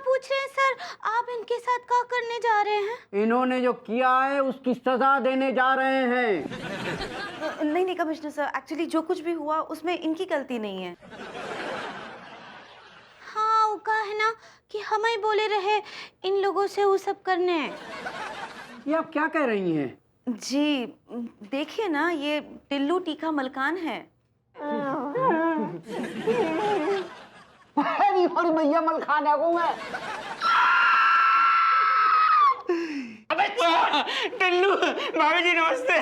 पूछ रहे हैं सर? आप इनके साथ क्या करने जा रहे हैं? इन्होंने जो किया है उसकी सजा देने जा रहे हैं। नहीं नहीं कमिश्नर सर, एक्चुअली जो कुछ भी हुआ उसमें इनकी गलती नहीं है। हाँ, वो कहा है ना कि हम ही बोले रहे इन लोगों से वो सब करने। ये आप क्या कह रही हैं? जी देखिए ना, ये टिल्लू टीका मलकान है। और भैया मलखान है वो है। अबे टिल्लू, भाभी जी नमस्ते।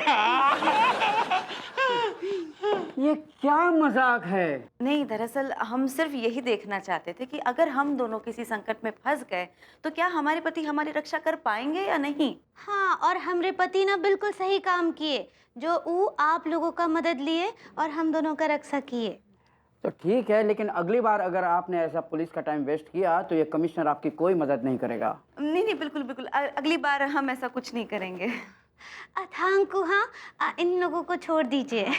ये क्या मजाक है? नहीं, दरअसल हम सिर्फ यही देखना चाहते थे कि अगर हम दोनों किसी संकट में फंस गए तो क्या हमारे पति हमारी रक्षा कर पाएंगे या नहीं। हाँ, और हमरे पति ना बिल्कुल सही काम किए, जो वो आप लोगों का मदद लिए और हम दोनों का रक्षा किए। तो ठीक है, लेकिन अगली बार अगर आपने ऐसा पुलिस का टाइम वेस्ट किया तो ये कमिश्नर आपकी कोई मदद नहीं करेगा। नहीं नहीं बिल्कुल बिल्कुल, अगली बार हम ऐसा कुछ नहीं करेंगे। अथांकु, हाँ, इन लोगों को छोड़ दीजिए।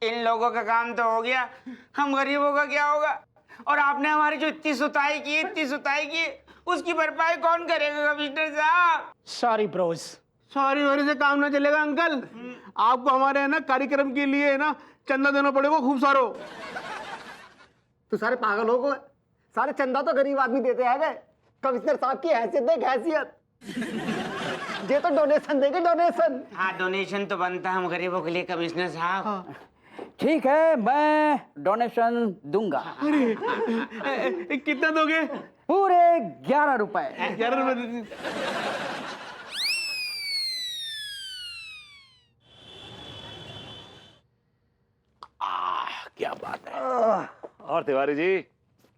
इन लोगों का काम तो हो गया, हम गरीबों का क्या होगा? और आपने हमारी जो इतनी सुताई की उसकी भरपाई कौन करेगा कमिश्नर साहब? Sorry Bros. सॉरी वॉरी से काम ना चलेगा अंकल। आपको हमारे है ना कार्यक्रम के लिए है ना चंदा देना पड़ेगा खूब सारो। तो सारे पागल हो गए, सारे चंदा तो गरीब आदमी देते हैं गए। कमिश्नर साहब की हैसियत देख हैसियत। ये तो डोनेशन देंगे, डोनेशन। हाँ, डोनेशन तो बनता है हम गरीबों के लिए कमिश्नर साहब। ठीक है, मैं डोनेशन दूंगा। अरे कितना दोगे? पूरे 11 रुपए। 11 रुपए। क्या बात है। और तिवारी जी,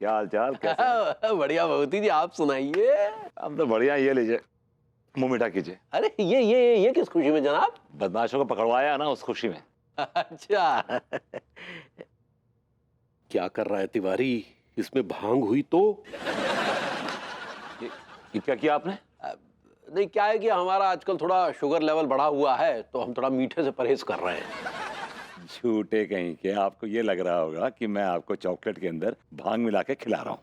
क्या हाल चाल? कैसे? बढ़िया भगवती जी, आप सुनाइए। हम तो बढ़िया। ये लीजिए, मुंह मीठा कीजिए। अरे ये किस खुशी में जनाब? बदमाशों को पकड़वाया ना, उस खुशी में। अच्छा। क्या कर रहा है तिवारी? इसमें भांग हुई तो? ये क्या किया आपने? नहीं, क्या है कि हमारा आजकल थोड़ा शुगर लेवल बढ़ा हुआ है तो हम थोड़ा मीठे से परहेज कर रहे हैं। झूठे कहीं के। आपको ये लग रहा होगा कि मैं आपको चॉकलेट के अंदर भांग मिला के खिला रहा हूँ।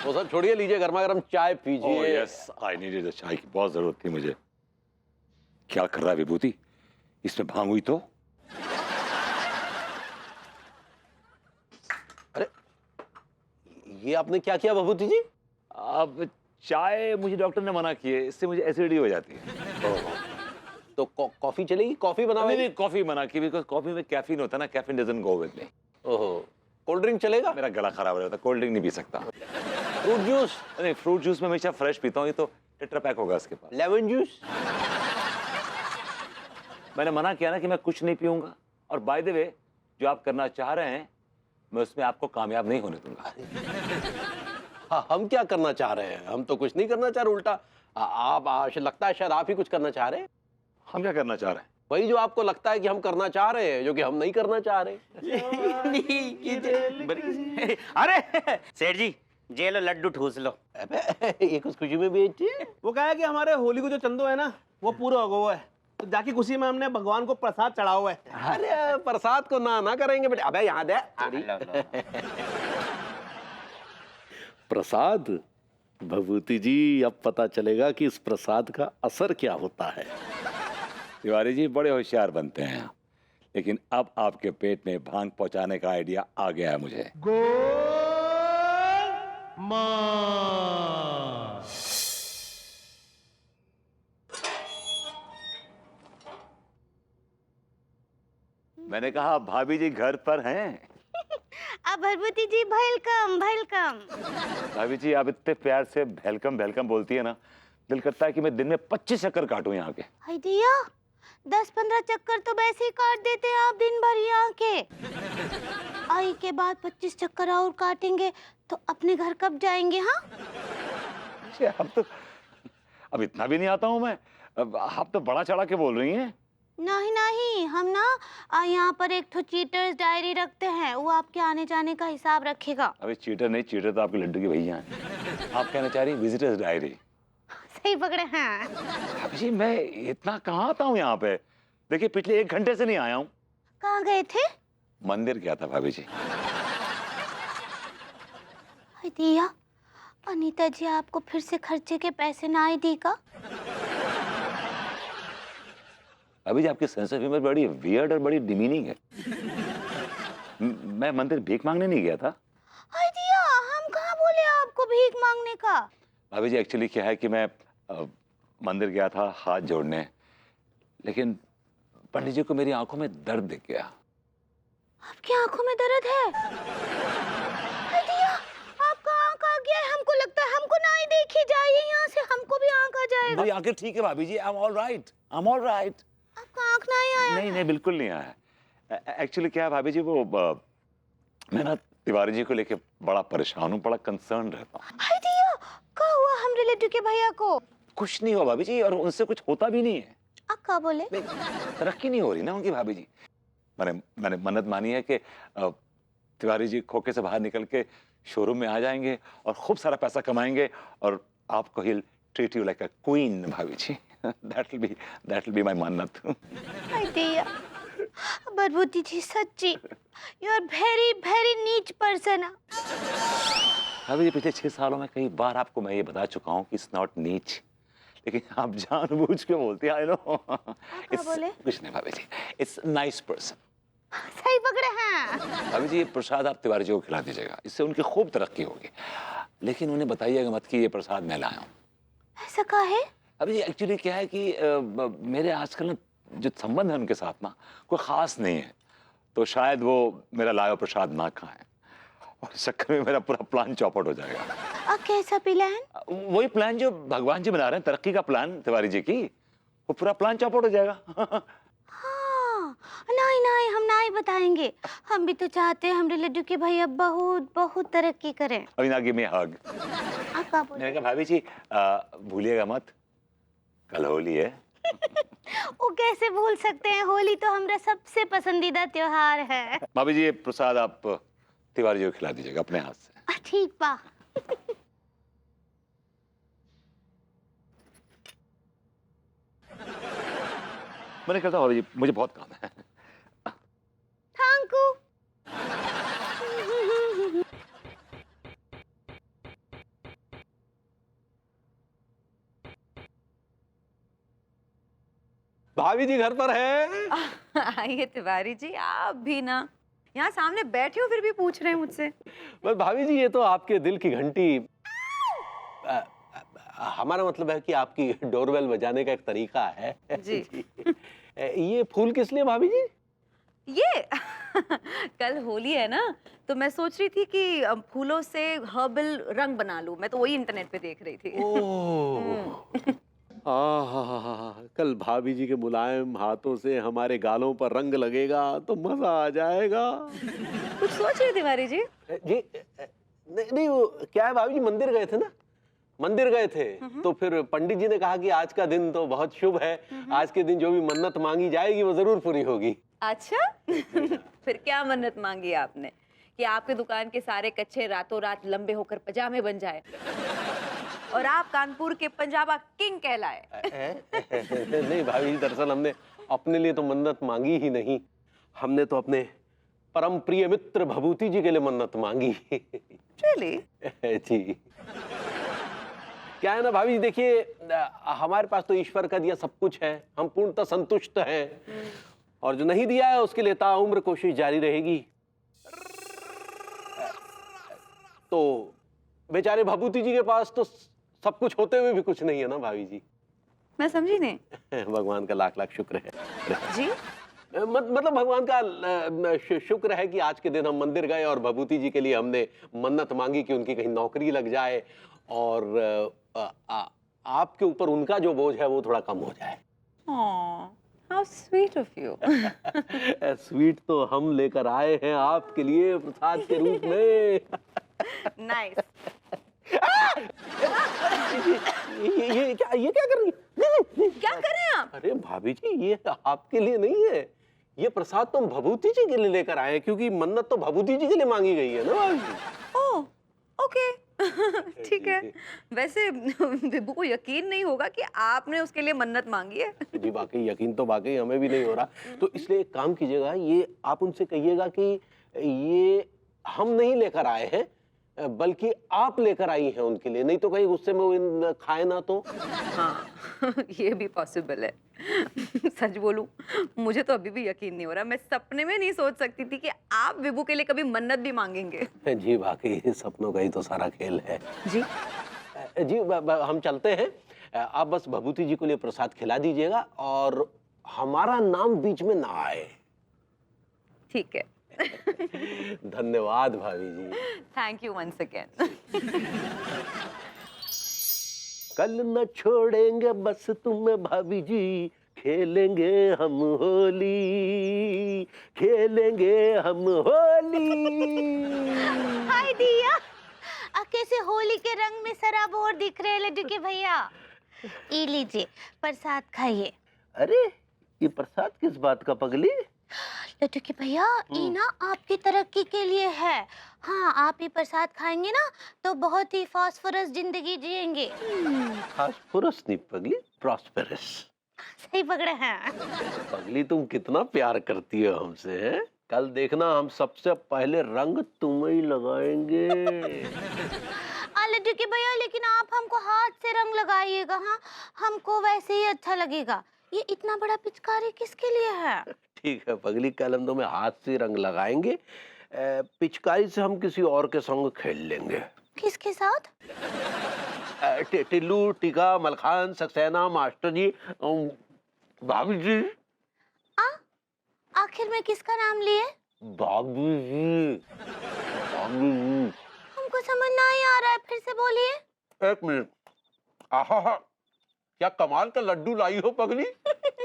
तो सर छोड़िए, लीजिए गर्मा गर्म चाय पीजिए। यस, आई नीडेड चाय की बहुत जरूरत थी मुझे। क्या कर रहा है विभूति? इसमें भांग हुई तो? अरे ये आपने क्या किया विभूति जी? अब चाय मुझे डॉक्टर ने मना की है, इससे मुझे एसिडिटी हो जाती है। तो कॉफी चलेगी? कॉफी बनावे? नहीं, कॉफी मना की, बिकॉज कॉफी में कैफीन होता है ना, caffeine doesn't go with me. ओहो, कोल्ड ड्रिंक चलेगा? मेरा गला खराब हो जाता है, कोल्ड ड्रिंक नहीं पी सकता। Fruit juice? नहीं, फ्रूट जूस में हमेशा फ्रेश पीता हूँ, ये तो टेट्रा पैक होगा इसके पास। Lemon juice? मैंने मना किया ना कि मैं कुछ नहीं पीऊंगा। और बाय द वे, जो आप करना चाह रहे हैं मैं उसमें आपको कामयाब नहीं होने दूंगा। हाँ, हम क्या करना चाह रहे हैं? हम तो कुछ नहीं करना चाह रहे, उल्टा आप लगता है शायद आप ही कुछ करना चाह रहे हैं। हम क्या करना चाह रहे हैं? वही जो आपको लगता है कि हम करना चाह रहे हैं, जो कि हम नहीं करना चाह रहे। अरे सेठ जी, जे लो लड्डू ठूस लो। ये कुछ खुशी में बेची है। वो क्या है कि हमारे होली को जो चंदो है ना वो पूरा हो गया है, तो जाके खुशी में हमने भगवान को प्रसाद चढ़ा हुआ है। अरे प्रसाद को ना करेंगे बेटे। अबे याद है प्रसाद? भभूति जी, अब पता चलेगा कि इस प्रसाद का असर क्या होता है। तिवारी जी बड़े होशियार बनते हैं आप, लेकिन अब आपके पेट में भांग पहुंचाने का आइडिया आ गया है मुझे। मैंने कहा भाभी जी घर पर हैं? अब भरभूति जी वेलकम वेलकम। भाभी जी आप इतने प्यार से वेलकम वेलकम बोलती है ना, दिल करता है कि मैं दिन में 25 चक्कर काटूं यहाँ के। हाय दिया, 10-15 चक्कर तो वैसे ही काट देते हैं आप दिन भर यहाँ के। आई के बाद 25 चक्कर और काटेंगे तो अपने घर कब जाएंगे? हाँ, अब इतना भी नहीं आता हूँ मैं। अब आप तो बड़ा चढ़ा के बोल रही हैं। नहीं नहीं, हम ना यहाँ पर एक तो चीटर्स डायरी रखते हैं, वो आपके आने जाने का हिसाब रखेगा। अबे चीटर नहीं, चीटर तो आपके लड्डू के भैया हैं। आप कहना चाह रही विजिटर्स डायरी? सही पकड़े हैं। भाभी जी मैं इतना कहाँ आता हूँ यहाँ पे? देखिए पिछले 1 घंटे से नहीं आया हूँ। कहाँ गए थे? मंदिर गया था भाभी जी। हाय दिया, अनीता जी आपको फिर से खर्चे के पैसे ना ही दी का? अभी जी आपकी सेंस ऑफ ह्यूमर बड़ी वियर्ड और बड़ी डिमीनिंग है। मैं मंदिर भीख मांगने नहीं गया था। हाय दिया, हम कहाँ बोले आपको भीख मांगने का? अभी जी एक्चुअली क्या है कि मैं मंदिर गया था हाथ जोड़ने, लेकिन पंडित जी को मेरी आंखों में दर्द दिख गया। आपकी आंखों में दर्द है? हाय दिया, आपका आंख आ गया है, हमको लगता है हमको ना ही देखी जाइए यहाँ से, हमको भी आंख आ जाएगा। मेरी आंखें ठीक है भाभी ji, I am all right, I am all right. आपका आंख ना ही आया? नहीं नहीं बिल्कुल नहीं आया है। एक्चुअली क्या है भाभी जी, वो मैं ना तिवारी जी को लेके बड़ा परेशान हूँ, बड़ा कंसर्न रहता हूँ। हाय दिया, क्या हुआ हम रिलेटिव के भैया को? कुछ नहीं हुआ भाभी जी, और उनसे कुछ होता भी नहीं है। आप क्या बोले? तरक्की नहीं हो रही ना उनकी भाभी जी। मैंने मन्नत मानी है कि तिवारी जी खोखे से बाहर निकल के शोरूम में आ जाएंगे और खूब सारा पैसा कमाएंगे, और आपको ही treat you like a queen भाभी ji. That will be my मन्नत। हाय दिया, बरबूती जी सच्ची, यू आर वेरी वेरी नीच पर्सन। भाभी जी पिछले 6 सालों में कई बार आपको मैं ये बता चुका हूँ कि इट्स नॉट नीच, लेकिन आप जानबूझ के बोलते हैं। I know. बोले? कुछ नहीं भाभी जी, इट्स नाइस पर्सन। सही पकड़े हैं। भाभी जी ये प्रसाद आप तिवारी जी को खिला दीजिएगा, इससे उनकी खूब तरक्की होगी, लेकिन उन्हें बताइएगा मत कि ये प्रसाद मैं लाया हूँ। ऐसा का है? अभी जी एक्चुअली क्या है कि मेरे आजकल ना जो संबंध है उनके साथ ना कोई खास नहीं है, तो शायद वो मेरा लाया हुआ प्रसाद ना खाएं, और इस चक्कर में मेरा पूरा प्लान चौपट हो जाएगा। अब कैसा प्लान? वही प्लान जो भगवान जी बना रहे हैं, तरक्की का प्लान तिवारी जी की, वो पूरा प्लान चौपट हो जाएगा। हाँ, नहीं नहीं हम नहीं बताएंगे, हम भी तो चाहते हैं हम रिलेटिव के भैया बहुत बहुत तरक्की करें। अभी ना गिव मी अ हग। आप क्या बोले? मैंने कहा भाभी जी भूलिएगा मत, कल होली है। वो कैसे भूल सकते हैं, होली तो हमारा सबसे पसंदीदा त्योहार है। भाभी जी ये प्रसाद आप तिवारी जी को खिला दीजिएगा अपने हाथ से। ठीक बा। मैंने कहता भाभी जी मुझे बहुत काम है। Thank you. भाभी जी घर पर है? आइए तिवारी जी, आप भी ना यहाँ सामने बैठे हो फिर भी पूछ रहे हैं मुझसे। बस भाभी जी ये तो आपके दिल की घंटी, हमारा मतलब है कि आपकी डोरबेल बजाने का एक तरीका है। जी। ये फूल किस लिए भाभी जी? ये कल होली है ना, तो मैं सोच रही थी कि फूलों से हर्बल रंग बना लूं। मैं तो वही इंटरनेट पे देख रही थी। ओह कल भाभी जी के मुलायम हाथों से हमारे गालों पर रंग लगेगा तो मजा आ जाएगा। कुछ सोच रहे तिवारी जी? जी नहीं वो क्या है भाभी जी, मंदिर गए थे ना, मंदिर गए थे तो फिर पंडित जी ने कहा कि आज का दिन तो बहुत शुभ है, आज के दिन जो भी मन्नत मांगी जाएगी वो जरूर पूरी होगी। अच्छा। फिर क्या मन्नत मांगी आपने कि आपके दुकान के सारे कच्चे रातों रात लंबे होकर पजामे बन जाए और आप कानपुर के पंजाबा किंग कहलाए? नहीं भाभी जी, दरअसल हमने अपने लिए तो मन्नत मांगी ही नहीं, हमने तो अपने परम प्रिय मित्र भभूति जी के लिए मन्नत मांगी। Really? जी क्या है ना भाभी जी, देखिए हमारे पास तो ईश्वर का दिया सब कुछ है, हम पूर्णतः संतुष्ट हैं, और जो नहीं दिया है उसके लिए ताउम्र कोशिश जारी रहेगी। तो बेचारे भभूति जी के पास तो सब कुछ होते हुए भी कुछ नहीं है ना भाभी जी। मैं समझी नहीं। भगवान का लाख लाख शुक्र है जी? मतलब भगवान का शुक्र है कि आज के दिन हम मंदिर गए और भभूति जी के लिए हमने मन्नत मांगी कि उनकी कहीं नौकरी लग जाए और आपके ऊपर उनका जो बोझ है वो थोड़ा कम हो जाए। How sweet of you. Sweet तो हम लेकर आए हैं आपके लिए प्रसाद के रूप में। Nice. ये क्या कर रही है? क्या कर रहे हैं आप? अरे भाभी जी ये आपके लिए नहीं है, ये प्रसाद तो हम भभूति जी के लिए लेकर आए हैं, क्योंकि मन्नत तो भभूति जी के लिए मांगी गई है ना भाभी जी। ओह, ओके। ठीक है। वैसे विभू को यकीन नहीं होगा कि आपने उसके लिए मन्नत मांगी है। जी वाकई यकीन तो वाकई हमें भी नहीं हो रहा, तो इसलिए एक काम कीजिएगा, ये आप उनसे कहिएगा कि ये हम नहीं लेकर आए हैं, बल्कि आप लेकर आई हैं उनके लिए, नहीं तो कहीं गुस्से में वो खाए ना तो। हाँ ये भी पॉसिबल है। सच बोलूं, मुझे तो अभी भी यकीन नहीं हो रहा। मैं सपने में नहीं सोच सकती थी कि आप विभू के लिए कभी मन्नत भी मांगेंगे। जी वाकई सपनों का ही तो सारा खेल है। जी जी हम चलते हैं। आप बस भभूति जी को लिए प्रसाद खिला दीजिएगा और हमारा नाम बीच में ना आए। ठीक है। धन्यवाद भाभी ji. Thank you once again. कल न छोड़ेंगे बस तुम्हें भाभी जी, खेलेंगे हम होली, खेलेंगे हम होली। हाय दिया, कैसे होली के रंग में सराबोर दिख रहे हैं लड्डू के भैया। ये लीजिए प्रसाद खाइए। अरे ये प्रसाद किस बात का पगली? लड्डू के भैया, ये ना आपकी तरक्की के लिए है। हाँ, आप ये प्रसाद खाएंगे ना तो बहुत ही फास्फोरस जिंदगी जिएंगे। फास्फोरस नहीं पगली, प्रॉस्पेरस। सही पकड़े हैं। पगली तुम कितना प्यार करती हो हमसे, हैं? कल देखना हम सबसे पहले रंग तुम्हें ही लगाएंगे। लड्डू के भैया, लेकिन आप हमको हाथ से रंग लगाइएगा। हाँ, हमको वैसे ही अच्छा लगेगा। ये इतना बड़ा पिचकारी किसके लिए है? ठीक है पगली, कल हम तुम्हें हाथ से रंग लगाएंगे। पिचकारी से हम किसी और के संग खेल लेंगे। किसके साथ? टिल्लू, टीका, मलखान, सक्सेना, मास्टर जी, भाभी जी। आखिर में किसका नाम लिए? भाभी जी, भाभी जी। हमको समझ नहीं आ रहा है, फिर से बोलिए। एक मिनट। आहा, क्या कमाल का लड्डू लाई हो पगली।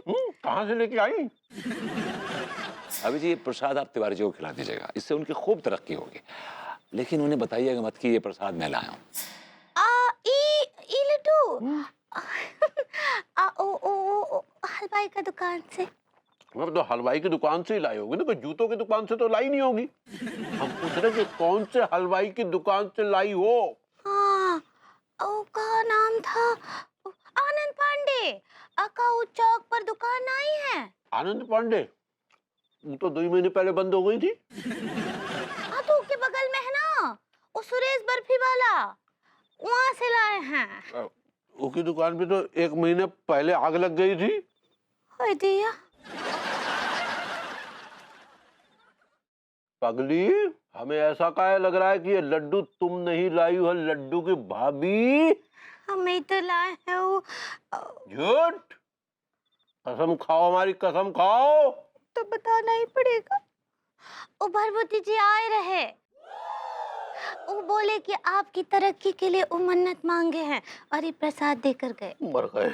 कहाँ से लेके आई? अभी जी ये प्रसाद आप तिवारी जी को खिला दीजिएगा, इससे उनकी खूब तरक्की होगी। लेकिन उन्हें बताइएगा मत कि ये प्रसाद मैं लाया हूँ। ई लड्डू हलवाई का दुकान से। मतलब तो हलवाई की दुकान से ही लाई होगी ना, कोई जूतों की दुकान से तो लाई नहीं होगी। हम पूछ रहे कि कौन से हलवाई की दुकान से लाई हो? हाँ, का नाम था आनंद पांडे। अकाउ चौक पर दुकान आई है। आनंद पांडे? वो तो 2 महीने पहले बंद हो गई थी। हाँ, तो के बगल में है ना, वो सुरेश बर्फी वाला, वहाँ से लाए हैं। उसकी दुकान पे तो 1 महीने पहले आग लग गई थी। हाय दिया। पगली, हमें ऐसा काहे लग रहा है कि ये लड्डू तुम नहीं लाई हो, लड्डू की भाभी। हमें तो लाए हैं वो। झूठ। कसम खाओ, हमारी कसम खाओ। तो बताना ही पड़ेगा। वो भरभूति जी आए रहे, वो बोले कि आपकी तरक्की के लिए वो मन्नत मांगे हैं और ये प्रसाद देकर गए। मर गए,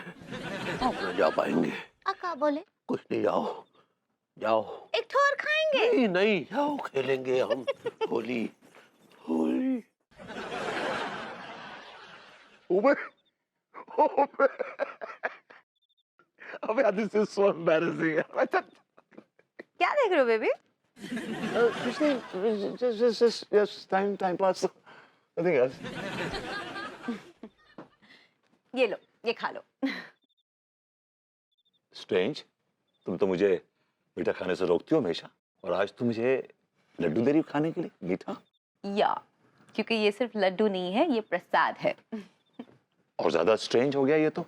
आप न जा पाएंगे। अका बोले कुछ नहीं, जाओ जाओ। एक ठोर खाएंगे? नहीं नहीं, जाओ खेलेंगे हम होली। होली। अबे दिस इज सो एम्बैरेसिंग। क्या देख रहे हो बेबी? कुछ नहीं, just time pass, nothing else। ये लो, ये खा लो। स्ट्रेंज, तुम तो मुझे मीठा खाने से रोकती हो हमेशा, और आज तुम मुझे लड्डू दे रही हो खाने के लिए, मीठा। या क्योंकि ये सिर्फ लड्डू नहीं है, ये प्रसाद है। और ज्यादा स्ट्रेंज हो गया ये तो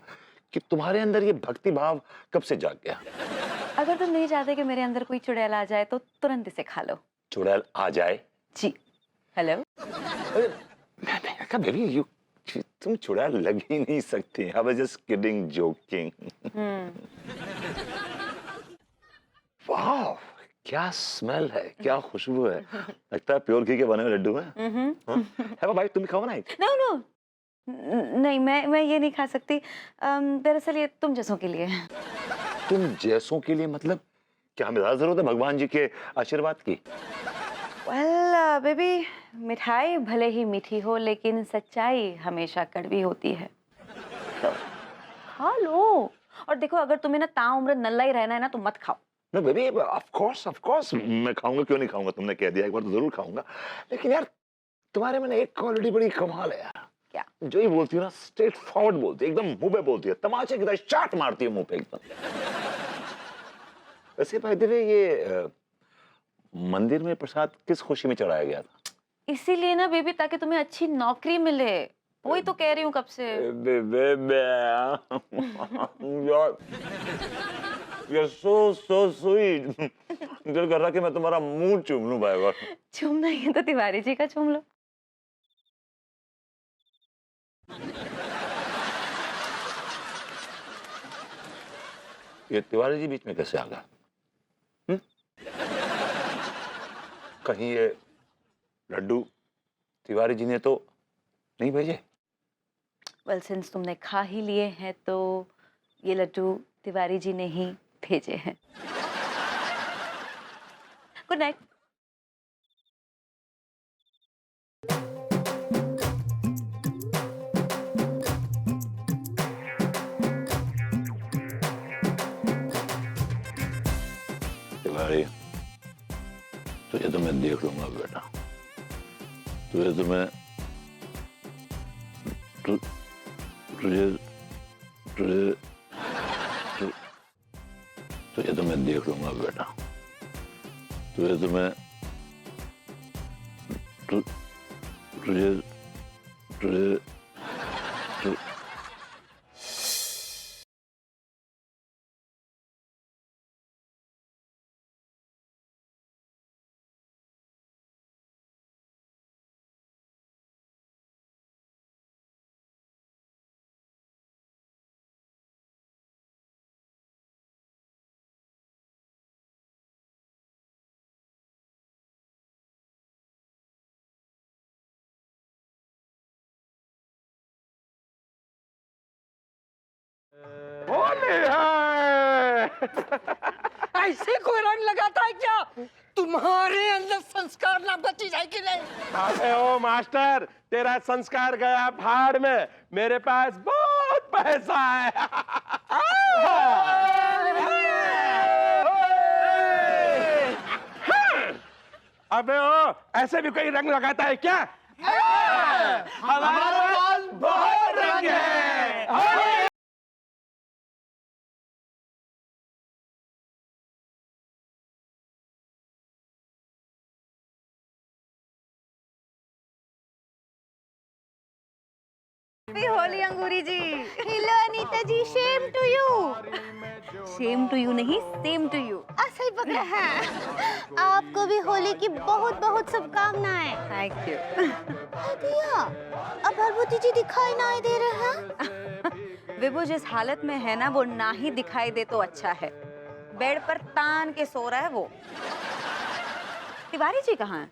कि तुम्हारे अंदर ये भक्ति भाव कब से जाग गया? अगर तुम नहीं चाहते कि मेरे अंदर कोई चुड़ैल आ जाए तो तुरंत इसे खा लो। चुड़ैल आ जाए? जी। हेलो। बेबी यू, तुम चुड़ैल लग ही नहीं सकती। I was just kidding, joking. वाह, क्या स्मेल है, क्या खुशबू है। लगता है प्योर घी के बने हुए लड्डू हैं। है भाई, तुम खाओ ना। नो नो, नहीं, मैं ये नहीं खा सकती। दरअसल ये तुम जैसों के लिए है। तुम जैसों के लिए मतलब क्या हमें ज्यादा जरूरत है भगवान जी के आशीर्वाद की? वेल बेबी, मिठाई भले ही मीठी हो लेकिन सच्चाई हमेशा कड़वी होती है, तो खा लो। और देखो, अगर तुम्हें ना ताउम्र नल्ला ही रहना है ना तो मत खाओ। No baby, of course, मैं खाऊंगा, क्यों नहीं खाऊंगा? तुमने कह दिया एक बार तो जरूर खाऊंगा। लेकिन यार तुम्हारे में ना एक क्वालिटी बड़ी कमाल है यार। क्या? जो ही बोलती हो ना, स्ट्रेट फॉरवर्ड बोलती है, एकदम मुंह पे बोलती है, तमाचे की तरह चाट मारती है मुंह पे एकदम। वैसे भाई देवे, ये मंदिर में प्रसाद किस खुशी में चढ़ाया गया था? इसीलिए ना बेबी, ताकि तुम्हें अच्छी नौकरी मिले। वही तो कह रही हूँ कब से। You're so sweet. दिल कर रहा कि मैं तुम्हारा मुंह चूम लूं बार बार। चूमना ही है तो तिवारी जी का चूम लो। ये तिवारी जी बीच में कैसे आ गया? कहीं ये लड्डू तिवारी जी ने तो नहीं भेजे? वेल, सिंस तुमने खा ही लिए हैं तो ये लड्डू तिवारी जी ने ही भेजे हैं। Good night. तिवारी, तुझे तो मैं देख लूंगा बेटा। तुझे तो मैं तुझे तो मैं देख लूंगा बेटा। तुझे तो मैं तुझे ऐसे कोई रंग लगाता है क्या? तुम्हारे अंदर संस्कार नाम का चीज है कि नहीं? अबे ओ मास्टर, तेरा संस्कार गया भाड़ में, मेरे पास बहुत पैसा है। अबे ओ, ऐसे भी कोई रंग लगाता है क्या? हमारे पास बहुत रंग है। Holi Angoori ji. Hello Anita ji, shame to you. Shame to you नहीं, सेम टू यू। सही पकड़ा है। आपको भी होली की बहुत बहुत शुभकामनाएं। Thank you. दिया, अब भरभूति जी दिखाई नहीं दे रहे हैं। विभू जिस हालत में है ना, वो ना ही दिखाई दे तो अच्छा है। बेड पर तान के सो रहा है वो। तिवारी जी कहाँ हैं?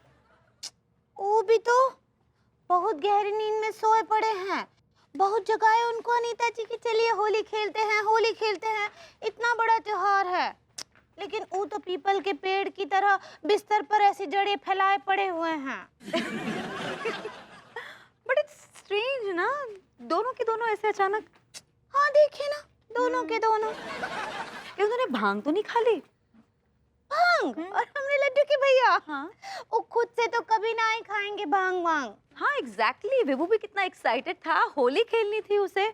वो भी तो बहुत गहरी नींद में सोए पड़े हैं। बहुत जगाए उनको अनीता जी की, चलिए होली खेलते हैं, होली खेलते हैं, इतना बड़ा त्योहार है। लेकिन वो तो पीपल के पेड़ की तरह बिस्तर पर ऐसी जड़ें फैलाए पड़े हुए हैं। बट इट्स स्ट्रेंज ना, दोनों के दोनों ऐसे अचानक। हाँ देखिए ना, दोनों के दोनों। ये उन्होंने भांग तो नहीं खा ली? भांग? और हमने लड्डू के भैया, हाँ वो खुद से तो कभी ना ही खाएंगे भांग वांग। हाँ एग्जैक्टली। विभू भी कितना एक्साइटेड था, होली खेलनी थी उसे।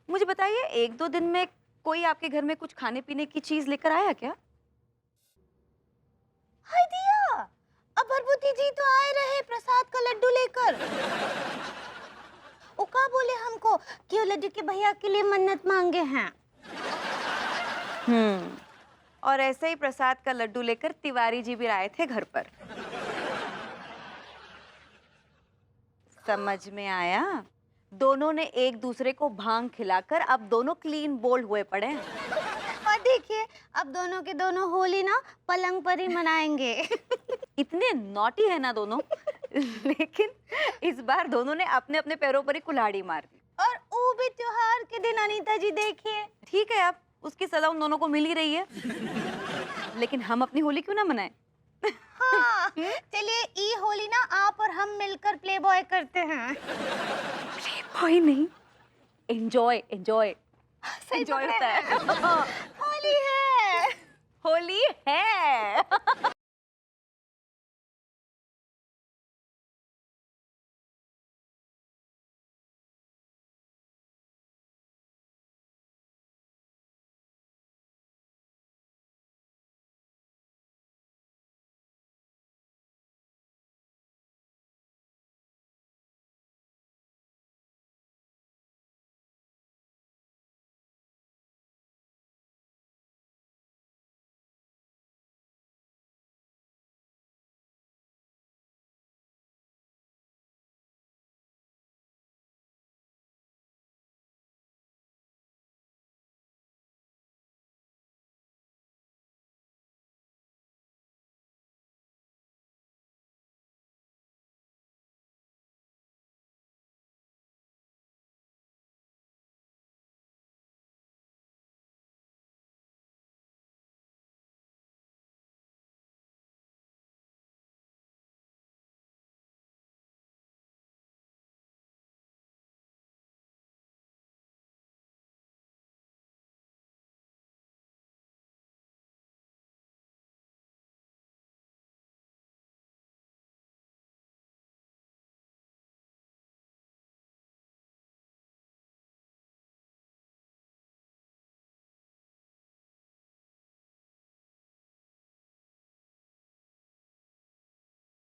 मुझे बताइए, एक दो दिन में कोई आपके घर में कुछ खाने पीने की चीज लेकर आया क्या? हाय दिया, अब भरभूति जी तो आए रहे प्रसाद का लड्डू लेकर। वो क्या बोले हमको कि वो लड्डू के भैया के लिए मन्नत मांगे हैं। और ऐसे ही प्रसाद का लड्डू लेकर तिवारी जी भी आए थे घर पर। समझ में आया? दोनों ने एक दूसरे को भांग खिलाकर अब दोनों क्लीन बोल्ड हुए पड़े हैं। और देखिए, अब दोनों के दोनों होली ना पलंग पर ही मनाएंगे। इतने नॉटी है ना दोनों। लेकिन इस बार दोनों ने अपने अपने पैरों पर ही कुल्हाड़ी मार दी। और वो भी त्योहार के दिन अनीता जी देखिए। ठीक है, अब उसकी सजा उन दोनों को मिल ही रही है। लेकिन हम अपनी होली क्यों ना मनाएं? हाँ, चलिए ये होली ना आप और हम मिलकर प्ले बॉय करते हैं। प्ले बॉय नहीं, एंजॉय एंजॉय एंजॉय होता है। होली है।